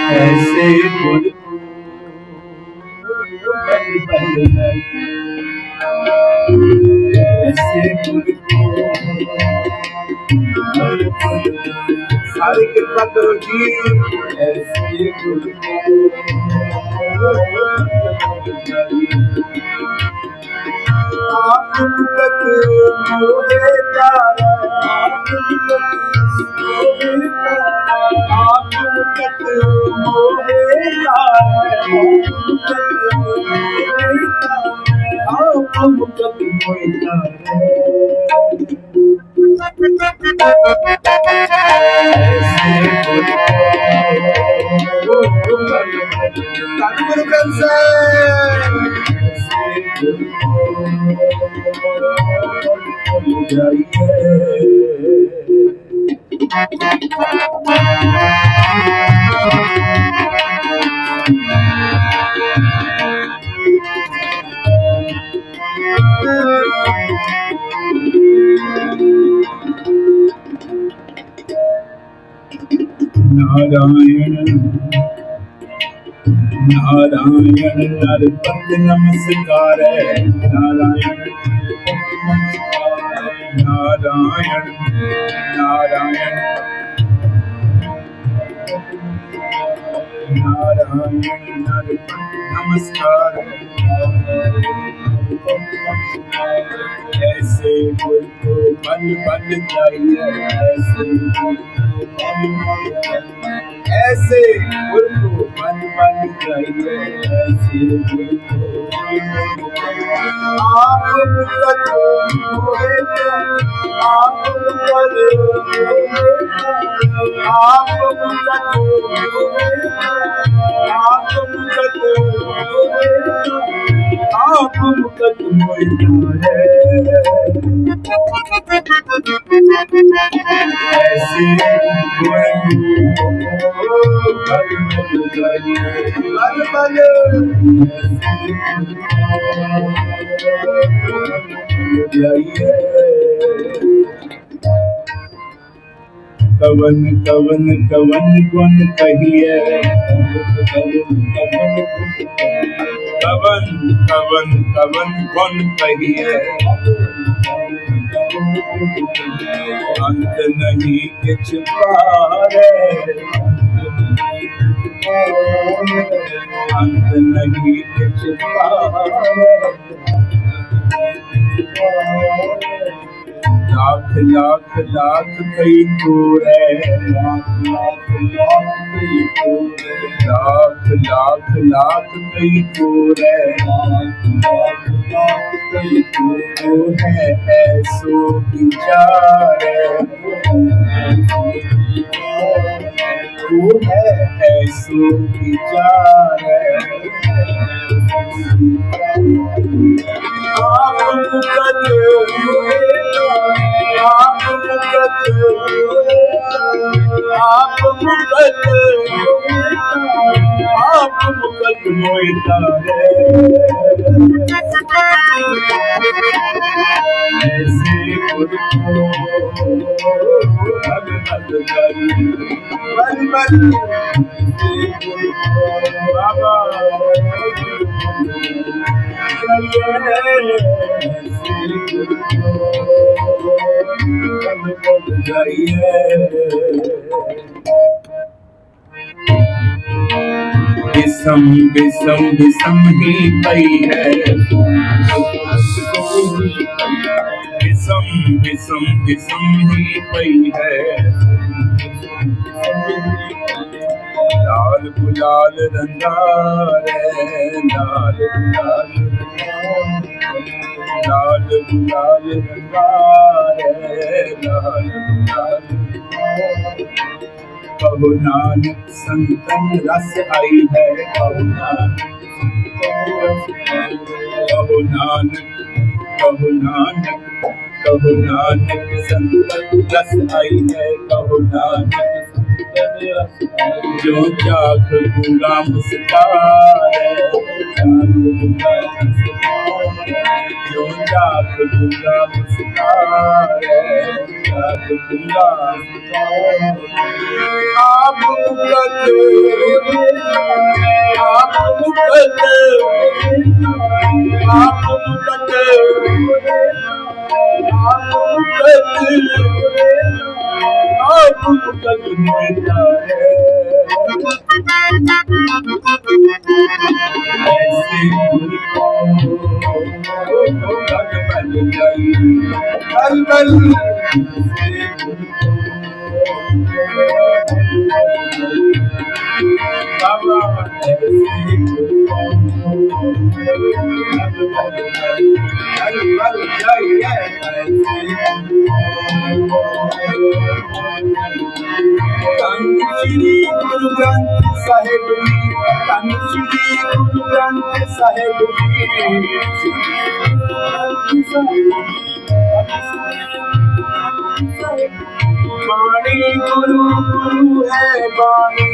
ऐसे गुरु ऐसे गुरु सारी कृपा करो जी। ऐसे गुरु आप मुकत मोहे तारा, आप मुकत मोहे नारायण नारायण नरपत नमस्कार। नारायण नारायण नारायण नारायण नरपत नमस्कार। ऐसे गुरु को बल बल चाहिए, ऐसे गुरु को बल बल चाहिए, ऐसे गुरु को आप मुकत मोहे, आप मुकत आप मुकत आप मुकत आप मुकत मोहे। ऐसे कवन कवन कवन गुण कहिए, कवन कवन कवन गुण कहिए, अंत नहीं किछ पारे, अंत नहीं किछ पारे। लाख लाख लाख कई पूरे, लाख लाख लाख लाख कई पूरे, वो है ऐसो विचारे, वो है ऐसो विचारे। आप मुकत आप मुकत आप मुकत आप मुकत मोहि तारे। ऐसे गुरु को बल बल करी, बल बल बाबा विषम विषम विषम ही पई है, विषम विषम विषम ही पई है। लाल गुलाल रंगारे, लाल गुलाल लाल गुलाल रंगारे, लाल गुलाल। कहो नानक संतन रस आई है, कहो नानक कहो नानक कहो नानक कहो नानक संतन रस आई है, कहो नानक जो चाख पूरा मुस्कारे, जो चाख पूरा मुस्कारे, आप मुकत Guru Granth Sahib Ji, Tan Shri Guru Granth Sahib Ji. Bani Guru Guru hai Bani,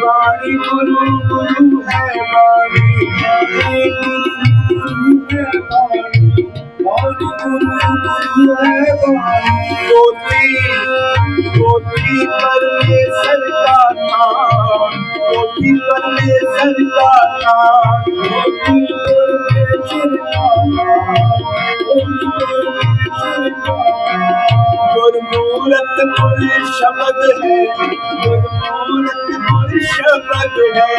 Bani Guru Guru hai Bani, Bani Guru hai Bani, Bani Guru Guru hai Bani. कोटि परमेश्वर का नाम, कोटि परमेश्वर का नाम, कोटि परमेश्वर का नाम, कोटि परमेश्वर का नाम। गुरमूरत गुर शब्द है, गुरमूरत गुर शब्द है,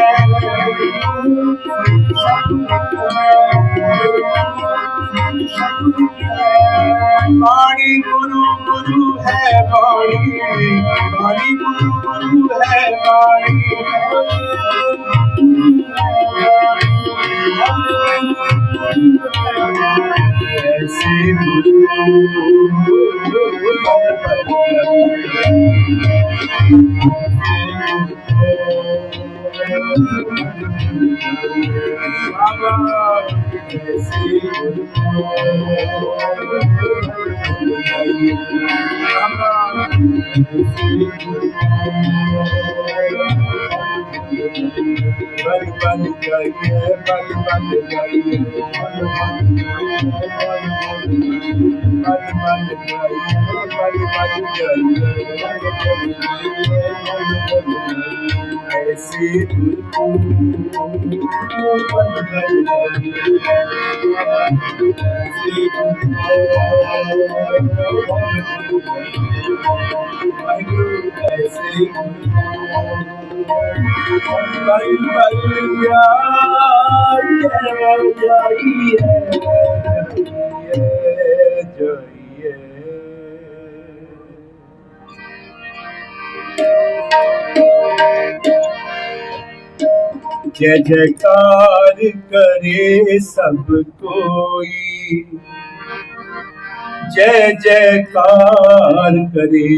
बाणी गुरु गुरु है बाणी, बाणी गुरु गुरु है बाणी, ऐसे गुरु जय जयकार करे सब कोई, जय जयकार करे,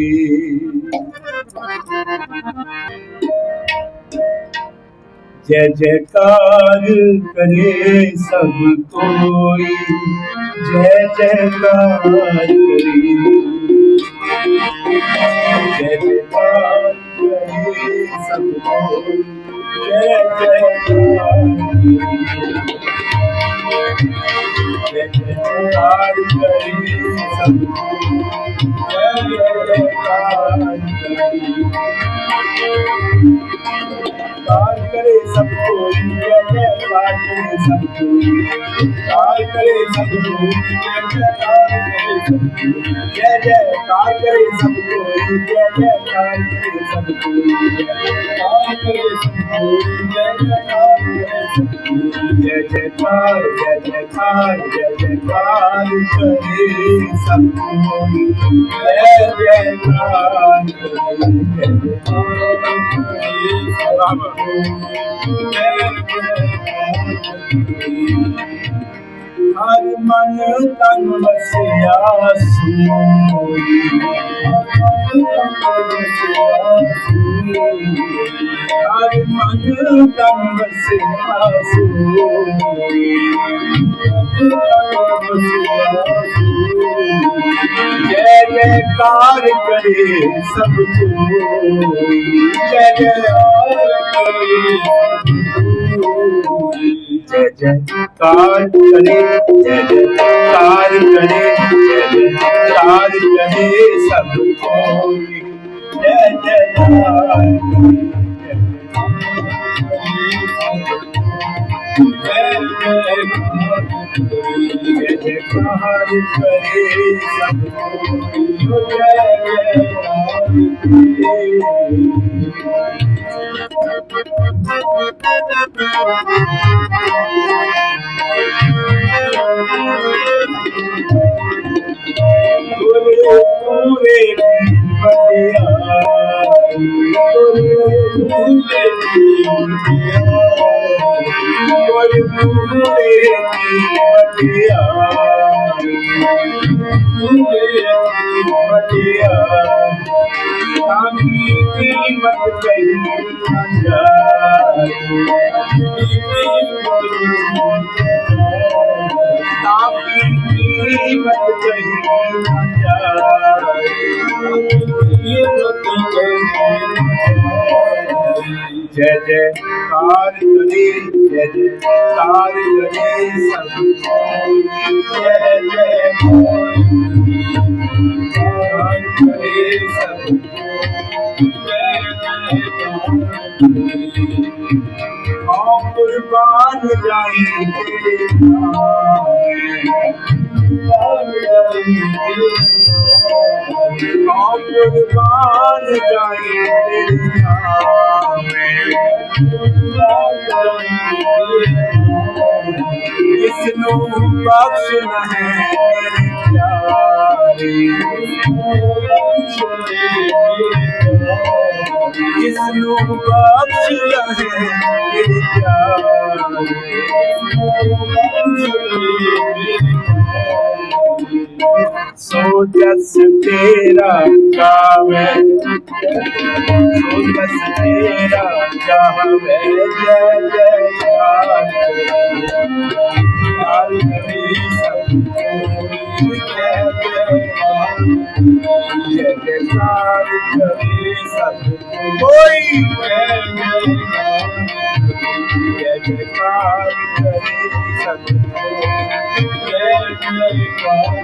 जय जयकार करे सब कोई, जय जयकार करे, जय जयकार करे सब कोई, जय जयकार, जय जयकार करे सब कोई, जय जयकार करे सब कोई, जय जयकार करे सब कोई, करे सब कोई, जय जयकार करे सब कोई, जय जयकार करे सब कोई, करे सब कोई, जय जयकार करे सब कोई, जय जयकार, जय जयकार, जय जयकार करे सब कोई, जय जयकार हर मन तन बसिया सोई, हर मन तन बसिया सोई, जय जयकार करे सब कोई, जय जयकार करे, जय जयकार करे, जय जयकार करे, जय जयकार करे सब कोई, जय जयकार, जय जयकार करे सब कोई, जय पूरे जय जयकार करे, जय जयकार करे सब कोई, जय जयकार करे सब कोई, जय जयकार कुर्बान जाए तेरे नाम, कुर्बान जाए तेरे नाम, जिसनू बख्शना है जिसनू बख्शना है सो जस तेरा गावे, सो जस तेरा गावे, जय जयकार करे सब कोई, जय जयकार करे सब कोई, जय जयकार करे सब कोई, जय जयकार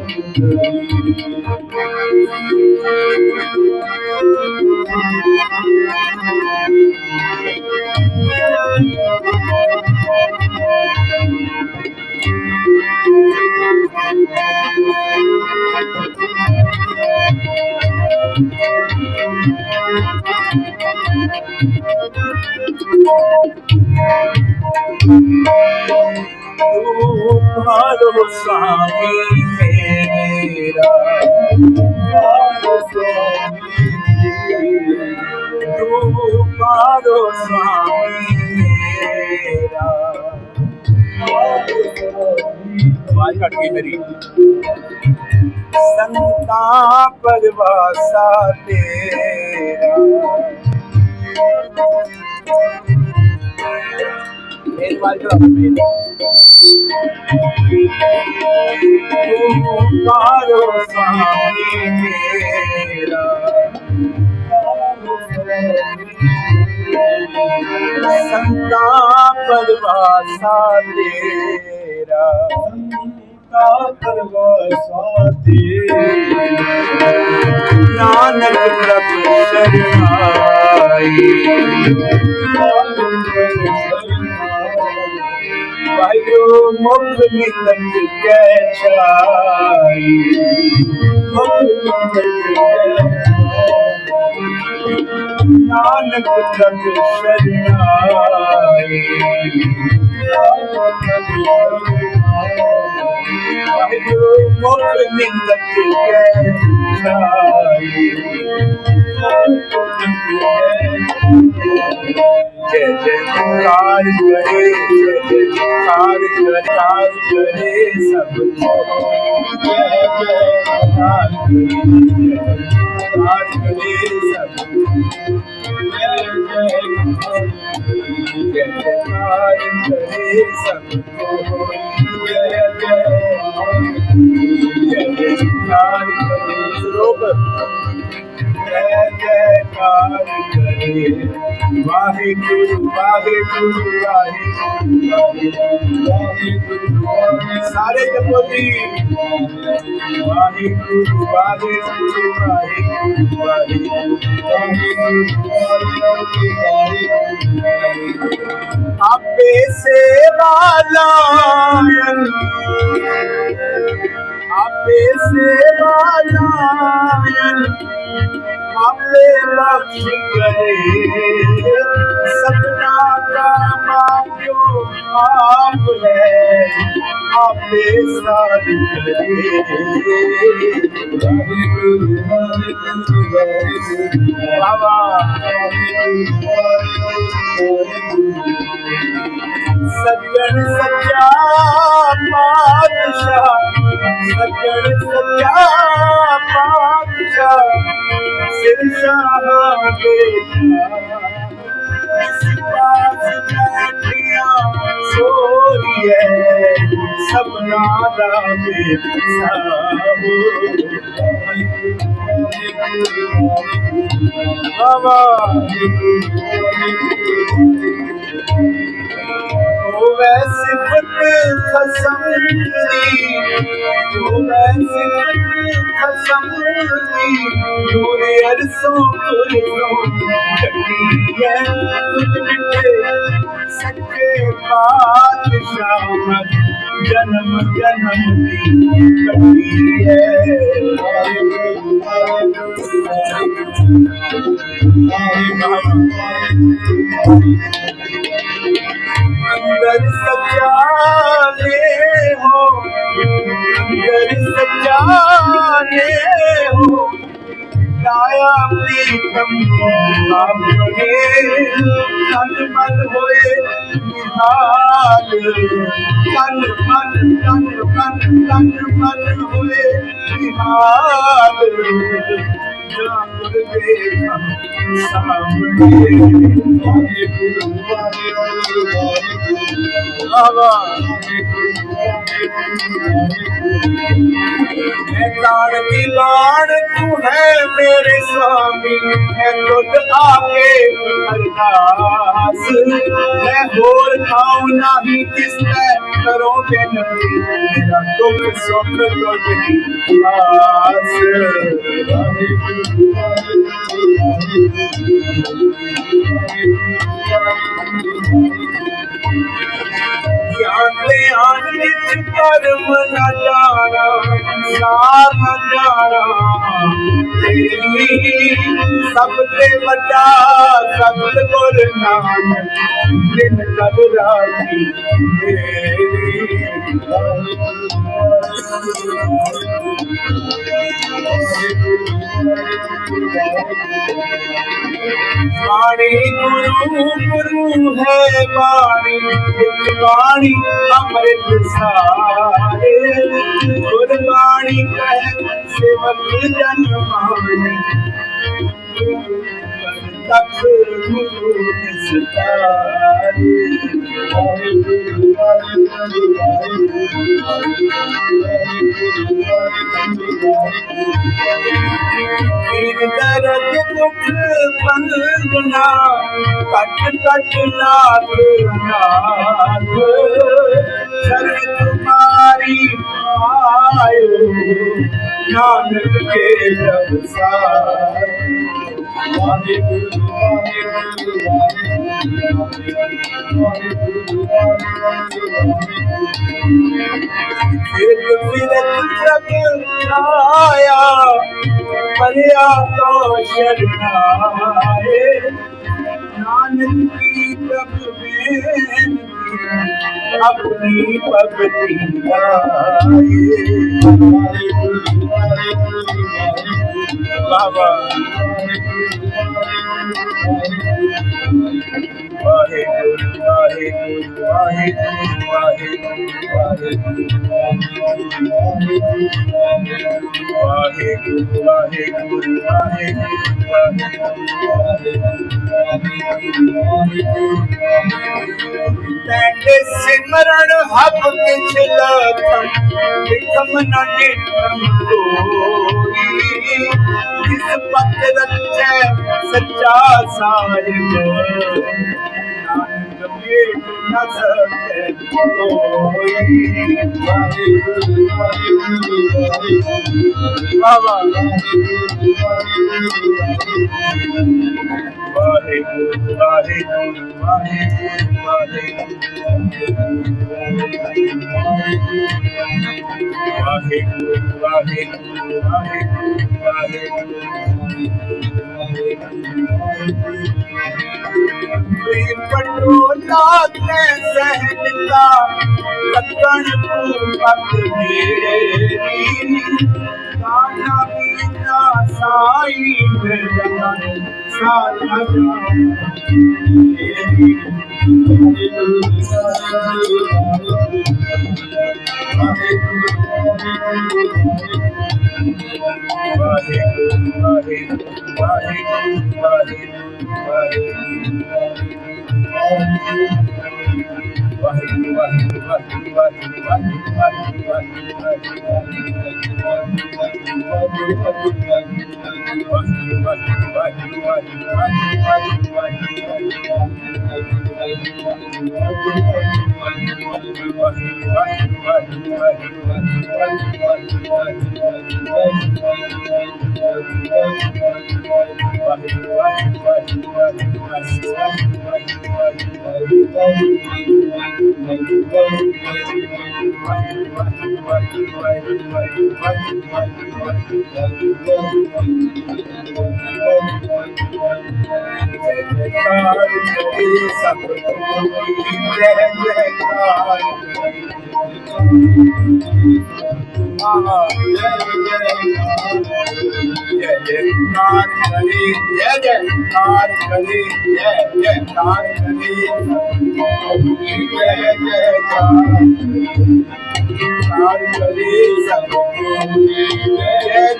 भालो स्वामी मेरा, भालो स्वामी तू भालो स्वामी मेरा, आवाज कट गई मेरी। संता परवासा तेरा, एक बार जो पारो स्वामी मेरा, संता परवासा तेरा, संता परवासा तेरा, नानक प्रभु शरणाई, वाहिगुरु मुख निकट कै छाई, मुख निकट नानक प्रभु शरणाई, वाहिगुरु मुख निकट कै छाई, जय जयकार करे, जय जयकार करे सब कोई, जय जयकार करे सब कोई, जय जयकार करे सब कोई, जय जयकार करे जय जयकार करे, वाहिगुरु वाहिगुरु वाहिगुरु वाहिगुरु, सारे जपो जी, वाहिगुरु वाहिगुरु वाहिगुरु वाहिगुरु, आपे से लायन आपे सेवा लायन आपे लक्ष्य करे सपना का मांगो आप है आपे साथ करे बाबा सज्जन सच्चा पातशाह सज्जन सच्चा पातशाह सिरशाह बेटा सोरिए सपना दा बाबा होवे सिफत खसम दी होवे सिफत खसम दी नूरे अरसों है तुझ मिटे सच्चे पातशाह जन्म जन्म की कटी है अंदर सजाने हो अंदर सजाने हो काया प्रीतम आपने तन मन होए निहाल तन मन होए निहाल ताड़ की लाड़ तू है मेरे स्वामी है खुद आके अरदास मैं होर खाऊं नहीं किसने करोगे नहीं मेरा दुख सुख तुझी पास जानते आनित कर्म न जाना सार न जाना तेरी सबसे बड़ा सतगुर नानक दिन कब राती वाणी गुरु गुरु है वाणी वाणी अमृत सारे गुरबाणी कह सेवक जन माने तक गुरु निस्तारे दर्द दुख बंदना कट कट नाथ नाथ शरण तुम्हारी आयो नानक के अवसार फिरत जग आया परिया तो शरणाए नानक की तब अपनी भक्ति बाबा वाहेगुरु वाहेगुरु वाहेगुरु वाहेगुरु वाहेगुरु वाहेगुरु तेरे सिमरण हब किछ लखम विखम न निठम जिस पथ रखे सच्चा साहिब नानक भेट न सके कोई वाहिगुरु वाहिगुरु वाहिगुरु बाबा वाहिगुरु वाहिगुरु पटोला के सहनता लखन पूरत मेरी गाना बीना साई जगन सारा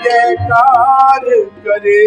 जयकार करे